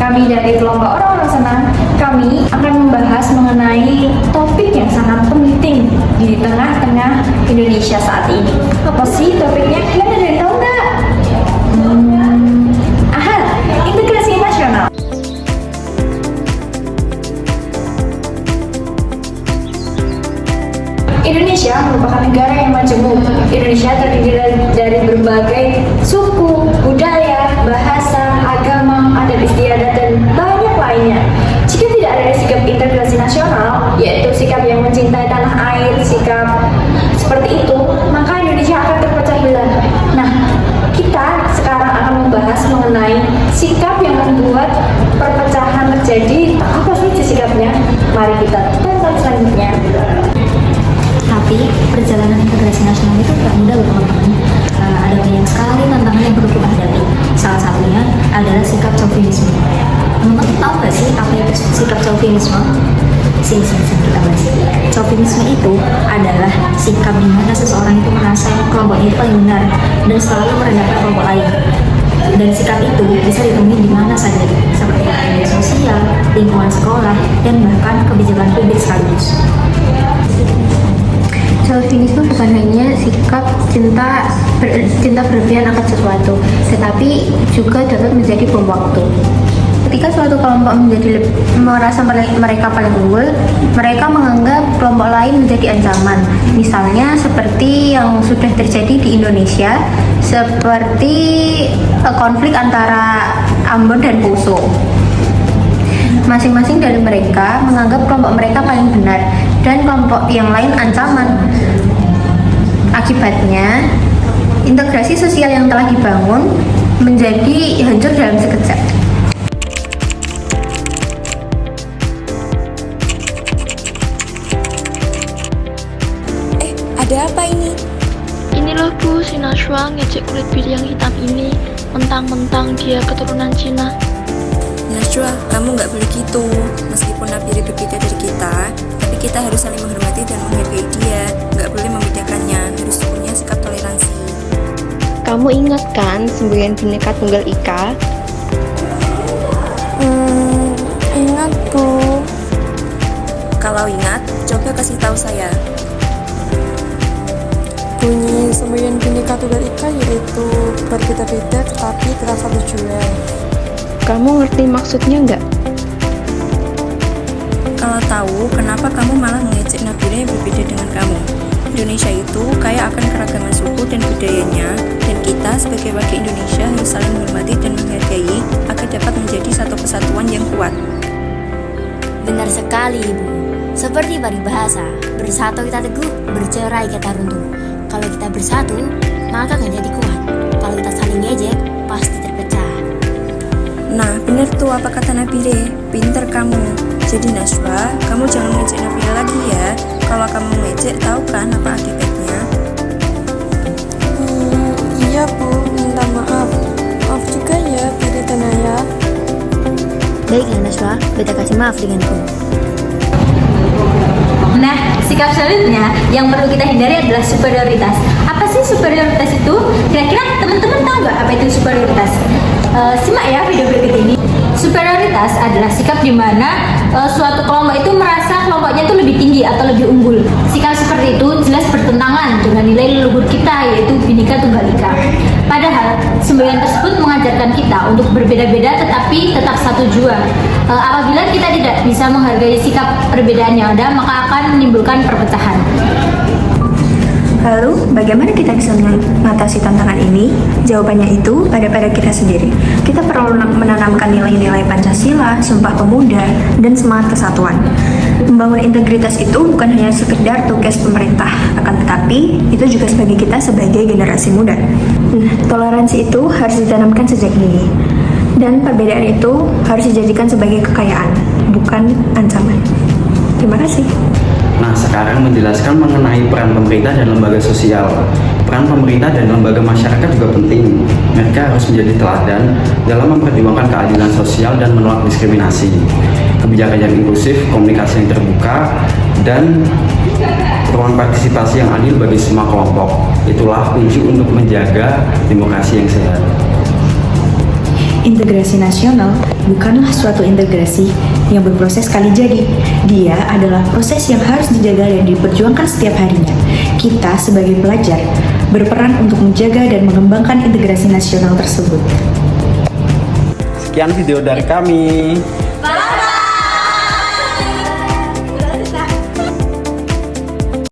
kami dari kelompok orang-orang senang, kami akan membahas mengenai topik yang sangat penting di tengah-tengah Indonesia saat ini. Apa sih topiknya? Kalian ada yang tahu nggak? Integrasi nasional. Indonesia merupakan negara yang majemuk. Indonesia terdiri dari berbagai suku, budaya, bahasa, agama, adat istiadat, dan banyak lainnya. Jika tidak ada sikap integrasi nasional, yaitu sikap yang mencintai tanah air, sikap seperti itu, maka Indonesia akan terpecah belah. Nah, kita sekarang akan membahas mengenai sikap yang membuat perpecahan terjadi. Apa saja sikapnya? Mari kita tonton selanjutnya. Tapi perjalanan integrasi nasional itu tidak mudah loh teman-teman. Ada banyak sekali tantangan yang perlu kita hadapi. Salah satunya adalah sikap chauvinisme. Teman-teman tahu nggak sih apa itu sikap chauvinisme? Sini kita bahas. Chauvinisme itu adalah sikap di mana seseorang itu merasa kelompoknya itu paling benar dan selalu merendahkan kelompok lain. Dan sikap itu bisa ditemui di mana saja, seperti media sosial, lingkungan sekolah, dan bahkan kebijakan publik sekaligus. Chauvinisme bukan hanya sikap cinta berlebihan akan sesuatu, tetapi juga dapat menjadi bom waktu. Ketika suatu kelompok merasa mereka paling unggul, mereka menganggap kelompok lain menjadi ancaman. Misalnya seperti yang sudah terjadi di Indonesia, seperti konflik antara Ambon dan Poso. Masing-masing dari mereka menganggap kelompok mereka paling benar dan kelompok yang lain ancaman. Akibatnya, integrasi sosial yang telah dibangun menjadi hancur dalam sekejap. Ada apa ini? Ini loh Bu, si Najwa ngejek kulit bir yang hitam ini. Mentang-mentang dia keturunan Cina. Najwa, kamu nggak boleh gitu. Meskipun Nabila berbeda dari kita, tapi kita harus saling menghormati dan menghargai dia. Nggak boleh membedakannya, harus punya sikap toleransi. Kamu ingat kan semboyan Bhinneka Tunggal Ika? Ingat Bu. Kalau ingat, coba kasih tahu saya. Bunyi semboyan Bhinneka Tunggal Ika yaitu berbeda-beda tetapi tetap satu jua. Kamu ngerti maksudnya nggak? Kalau tahu, kenapa kamu malah mengejek Nabila yang berbeda dengan kamu? Indonesia itu kaya akan keragaman suku dan budayanya, dan kita sebagai warga Indonesia harus saling menghormati dan menghargai agar dapat menjadi satu kesatuan yang kuat. Benar sekali Ibu. Seperti paribahasa, bersatu kita teguh, bercerai kita runtuh. Kalau kita bersatu, maka akan jadi kuat. Kalau kita saling ngejek, pasti terpecah. Nah, bener tuh apa kata Nabila, pinter kamu. Jadi Najwa, kamu jangan ngejek Nabila lagi ya. Kalau kamu ngejek, tahu kan apa akibatnya? Iya Bu, minta maaf. Maaf juga ya, Biri Tanaya. Baiklah Najwa, beta kasih maaf denganku. Nah, sikap selanjutnya yang perlu kita hindari adalah superioritas. Apa sih superioritas itu? Kira-kira teman-teman tahu nggak apa itu superioritas? Simak ya video berikut ini. Superioritas adalah sikap di mana suatu kelompok itu merasa kelompoknya itu lebih tinggi atau lebih unggul. Sikap seperti itu jelas bertentangan dengan nilai leluhur kita, yaitu Bhinneka Tunggal Ika. Padahal semboyan tersebut mengajarkan kita untuk berbeda-beda tetapi tetap satu jua. Apabila kita tidak bisa menghargai sikap perbedaan yang ada, maka akan menimbulkan perpecahan. Lalu, bagaimana kita bisa mengatasi tantangan ini? Jawabannya itu ada pada kita sendiri. Kita perlu menanamkan nilai-nilai Pancasila, Sumpah Pemuda, dan semangat kesatuan. Membangun integritas itu bukan hanya sekedar tugas pemerintah, akan tetapi itu juga sebagai kita sebagai generasi muda. Nah, toleransi itu harus ditanamkan sejak dini. Dan perbedaan itu harus dijadikan sebagai kekayaan, bukan ancaman. Terima kasih. Nah, sekarang menjelaskan mengenai peran pemerintah dan lembaga sosial. Peran pemerintah dan lembaga masyarakat juga penting. Mereka harus menjadi teladan dalam memperjuangkan keadilan sosial dan menolak diskriminasi. Kebijakan yang inklusif, komunikasi yang terbuka, dan ruang partisipasi yang adil bagi semua kelompok. Itulah kunci untuk menjaga demokrasi yang sehat. Integrasi nasional bukanlah suatu integrasi yang berproses sekali jadi. Dia adalah proses yang harus dijaga dan diperjuangkan setiap harinya. Kita sebagai pelajar berperan untuk menjaga dan mengembangkan integrasi nasional tersebut. Sekian video dari kami.